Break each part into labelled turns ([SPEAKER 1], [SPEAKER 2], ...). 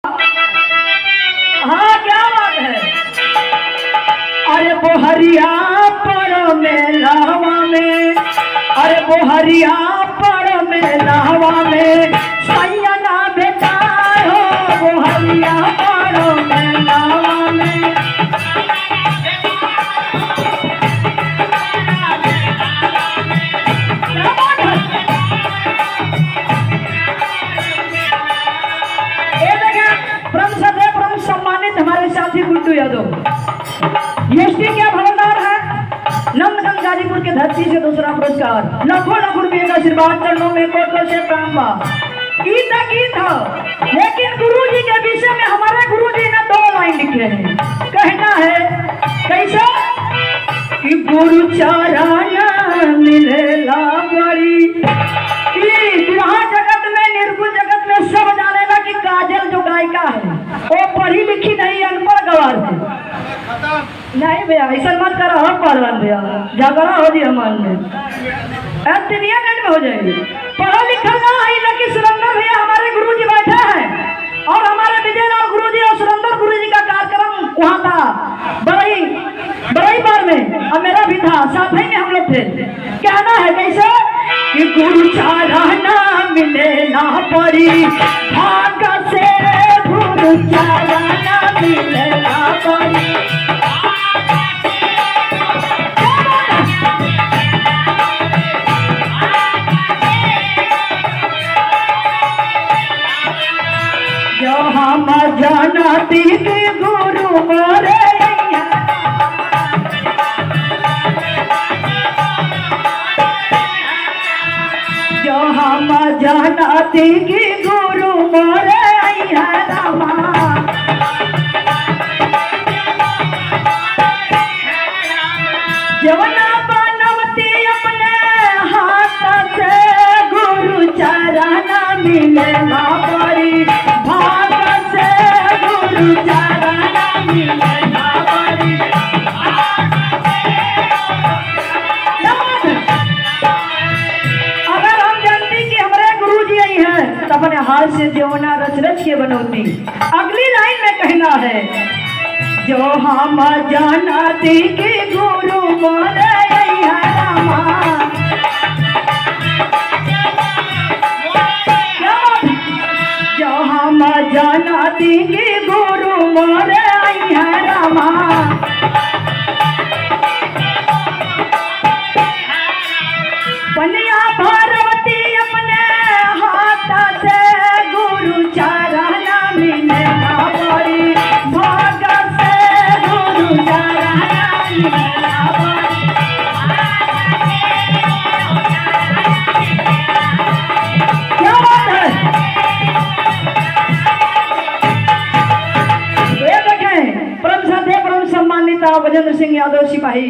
[SPEAKER 1] हाँ क्या बात है। अरे बोहरिया पर मेलावा में, अरे बोहरिया पर मेलावा में सैया ना बेटा हो, बोहरिया पर मेलावा में। हमारे साथी गुड्डू यादव एसटी के भवनदार है। नंदगंज गाजीपुर के धरती से दूसरा पुरस्कार, लाखों लाखों रुपये का आशीर्वाद, चरणों में कोटों से प्रणाम बा। गीत हो, लेकिन गुरु जी के विषय में हमारे गुरु जी ने 2 लाइन लिखे हैं। कहना है कैसा कि गुरु चरण मिलेला बड़ी। विवाह जगत में, निर्गुण जगत में सब जानेला कि काजल जो गायिका है वो पढ़ी लिखी नहीं, अनपढ़ गवार थी। नहीं भैया ऐसा मत करो, हम पढ़ रहे भैया, झगड़ा हो जी हमारे 3 मिनट में हो जाएगी। पढ़ा लिखा ना है, लेकिन सुरेंद्र भैया हमारे गुरु जी बैठे हैं और हमारे विजयलाल गुरु जी और सुरेंद्र गुरु जी का कार्यक्रम वहाँ था बड़ई बार में, और मेरा भी था, साथ ही में हम लोग थे। कहना है कैसे कि गुरु चाराना मिले ना पड़ी, भाग से गुरु चाराना मिले ना पड़ी। जो हम जानती कि गुरु मोरे, जो हम जानती कि गुरु मोरे रामा, जवना बनवती अपने हाथ से गुरु चरण मिलेला पड़ी, भाग से गुरु चरण मिलेला पड़ी। अगर हम जानती कि हमारे गुरु जी आई हैं तो अपने हाथ से जवना रच रच के बनौती। अगली लाइन में कहना है जो हम जानती कि गुरु मोरे रामा, जो हम जानती कि गुरु मोरे रामा। पनिया भरवती अपने हाथ से गुरु चरण मिलेला पड़ी, भाग से गुरु चरण मिलेला पड़ी। क्या बात है। ये देखें परम श्रद्धेय परम सम्मानित वजेंद्र सिंह यादव सिपाही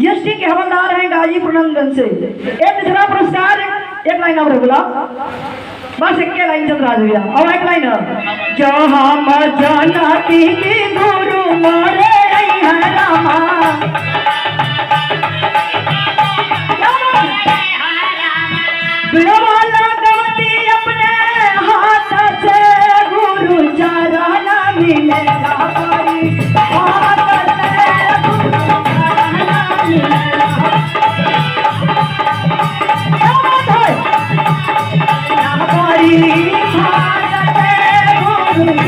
[SPEAKER 1] एसटी के हवलदार हैं गाजीपुर नंदगंज से। एक दूसरा पुरस्कार, एक लाइन और बोला बस, एक लाइन चल रहा भैया, और एक लाइन जो हम जानती कि गुरु मोरे रामा। बिरवाला गवती अपने हाथ से गुरु चरण मिलेला पड़ी, भाग से गुरु चरण मिलेला पड़ी, भाग से गुरु